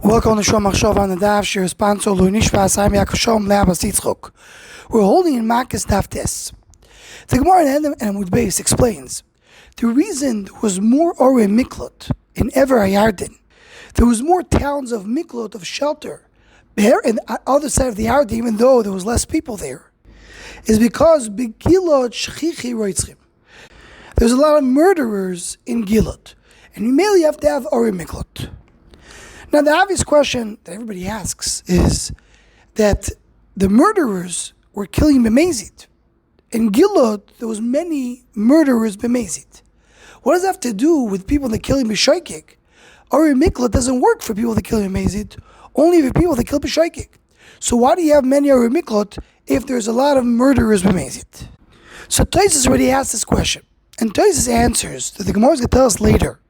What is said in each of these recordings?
Welcome to Shom Machshov on the Daf. Shir sponsor Lu Nishvas. I'm Yaakov Shalom Le'Abbas Yitzchok. We're holding in Makos Daf Tes. The Gemara in Amud Beis explains the reason there was more Ore Miklat in Ever HaYarden. There was more towns of Miklat, of shelter, there on the other side of the Yarden, even though there was less people there, is because Gilad Shchichi Roitzchim. There's a lot of murderers in Gilad, and you mainly have to have Ore Miklat. Now, the obvious question that everybody asks is that the murderers were killing B'mezid. In Gilad, there was many murderers B'mezid. What does that have to do with people that kill B'shaykik? Ore Miklat doesn't work for people that kill B'mezid, only for people that kill B'shaykik. So why do you have many Ore Miklat if there's a lot of murderers B'mezid? So Tosfos already asked this question, and Tosfos answers that the Gemara is going to tell us later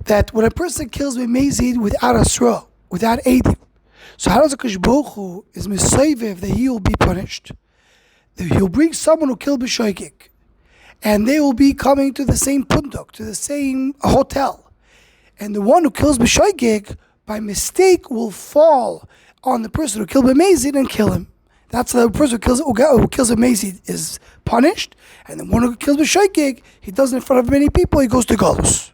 that when a person kills B'mezid without asra, without aiding, so how does a Kadosh Baruch Hu is misayvev that he will be punished? He'll bring someone who killed B'shaykik, and they will be coming to the same punduk, to the same hotel, and the one who kills B'shaykik by mistake will fall on the person who killed B'mezid and kill him. That's how the person who kills B'mezid is punished, and the one who kills B'shaykik, he does it in front of many people, he goes to Galus.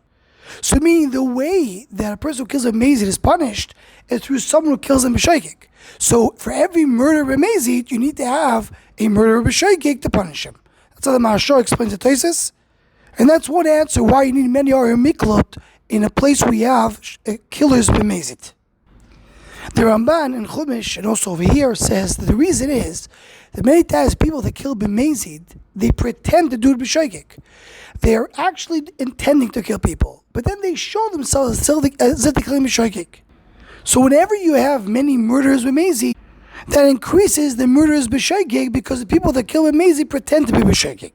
So meaning the way that a person who kills B'mezid is punished is through someone who kills him B'shaykik. So for every murder B'mezid, you need to have a murderer B'shaykik to punish him. That's how the Mashal explains the Tosfos. And that's one answer why you need many Ore Miklat in a place where you have killers B'mezid. The Ramban in Chumash and also over here says that the reason is that many times people that kill B'mezid, they pretend to do it B'shaykik. They are actually intending to kill people, but then they show themselves as if they're killing B'shaykik. So whenever you have many murderers B'mezid, that increases the murderers B'shaykik because the people that kill B'mezid pretend to be B'shaykik.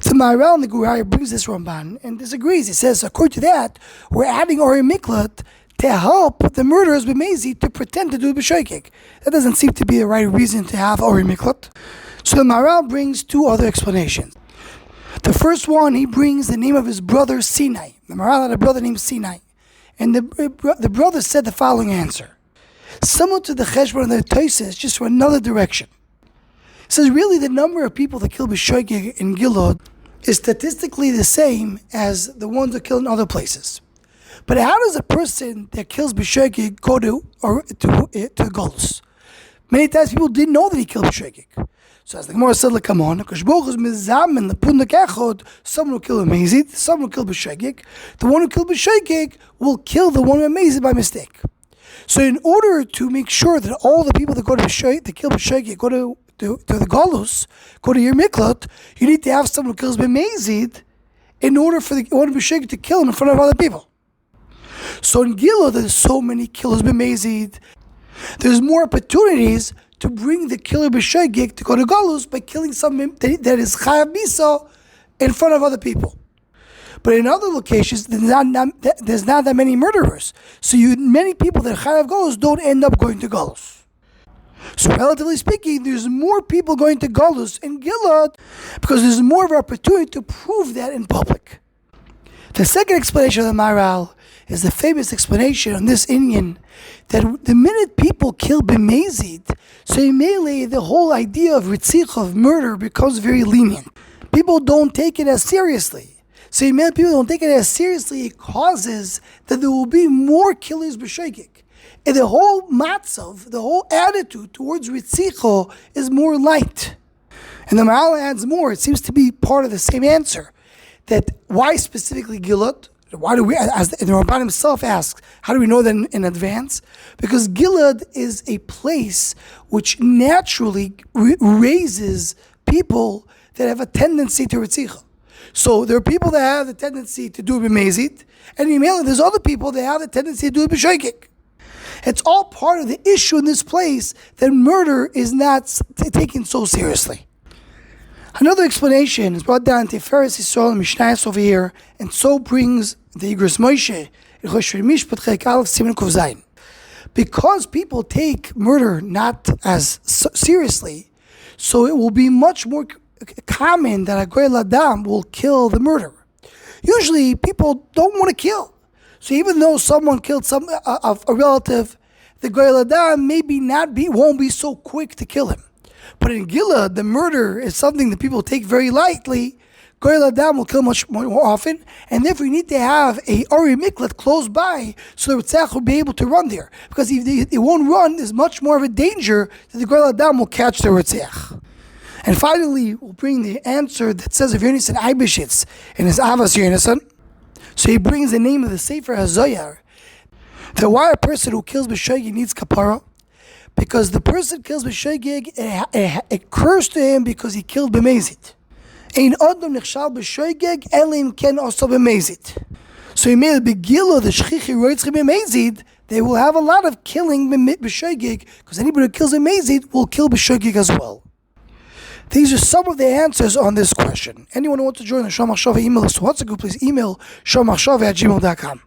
So Maharal in the Guraya brings this Ramban and disagrees. He says, according to that, we're adding Ore Miklat to help the murderers B'mezid to pretend to do B'shaykik. That doesn't seem to be the right reason to have Ore Miklat. So the Maharal brings two other explanations. The first one, he brings the name of his brother Sinai. The Maharal had a brother named Sinai. And the brother said the following answer. Similar to the Cheshbon and the Tosfos, just from another direction. It says really the number of people that kill B'shaykik in Gilad is statistically the same as the ones that kill in other places. But how does a person that kills B'shaykik go to Golus? Many times people didn't know that he killed B'shaykik. So as the Gemara said, come on, Kadosh Baruch Hu is mizamen lepunduk echad, someone who killed B'mezid, someone who killed B'shaykik. The one who killed B'shaykik will kill the one B'mezid by mistake. So in order to make sure that all the people that go to B'shaykik, that kill B'shaykik, go to the Galus, go to your Miklat, you need to have someone who kills B'mezid in order for the one B'shaykik to kill him in front of other people. So in Gilad, there's so many killers B'mezid. There's more opportunities to bring the killer B'shaykik to go to Galus by killing someone that is Chayav Bisa in front of other people. But in other locations, there's not that many murderers. So many people that are Chayav Galus don't end up going to Galus. So relatively speaking, there's more people going to Galus in Gilad because there's more of an opportunity to prove that in public. The second explanation of the Maharal is the famous explanation on this Inyan that the minute people kill B'mezid, so immediately the whole idea of ritzich, of murder, becomes very lenient. People don't take it as seriously. So immediately people don't take it as seriously, it causes that there will be more killers B'shaykik. And the whole matzav, the whole attitude towards ritzicho is more light. And the Maharal adds more, it seems to be part of the same answer, that why specifically Gilad? Why do we, as the Ramban himself asks, how do we know that in advance? Because Gilad is a place which naturally raises people that have a tendency to ritzicha. So there are people that have the tendency to do B'mezid, and there's other people that have the tendency to do B'shaykik. It's all part of the issue in this place that murder is not taken so seriously. Another explanation is brought down to Tiferes Yisrael and Mishnayos over here, and so brings the Igros Moshe in Choshen Mishpat Chek Aleph Siman Kuf Zayin. Because people take murder not as seriously, so it will be much more common that a Goy Ladam will kill the murderer. Usually people don't want to kill. So even though someone killed a relative, the Gilad won't be so quick to kill him. But in Gilad, the murder is something that people take very lightly. Gilad will kill much more often, and therefore you need to have a Ari Miklat close by so the Ritzach will be able to run there. Because if it won't run, there's much more of a danger that the Gilad will catch the Ritzach. And finally, we'll bring the answer that says if Yonasan Eibeshitz in his Avas Yonasan. So he brings the name of the Sefer HaZoyar. That why a person who kills b'shogeg needs kapara? Because the person kills b'shogeg, it occurs to him because he killed b'mezid. Ein adam nichshal b'shogeg elim ken also b'mezid. So he made a big deal of the shchichi roitzchi b'mezid. They will have a lot of killing b'shogeg because anybody who kills b'mezid will kill b'shogeg as well. These are some of the answers on this question. Anyone who wants to join the Shomachshava email list, what's a good please email shomachshava@gmail.com.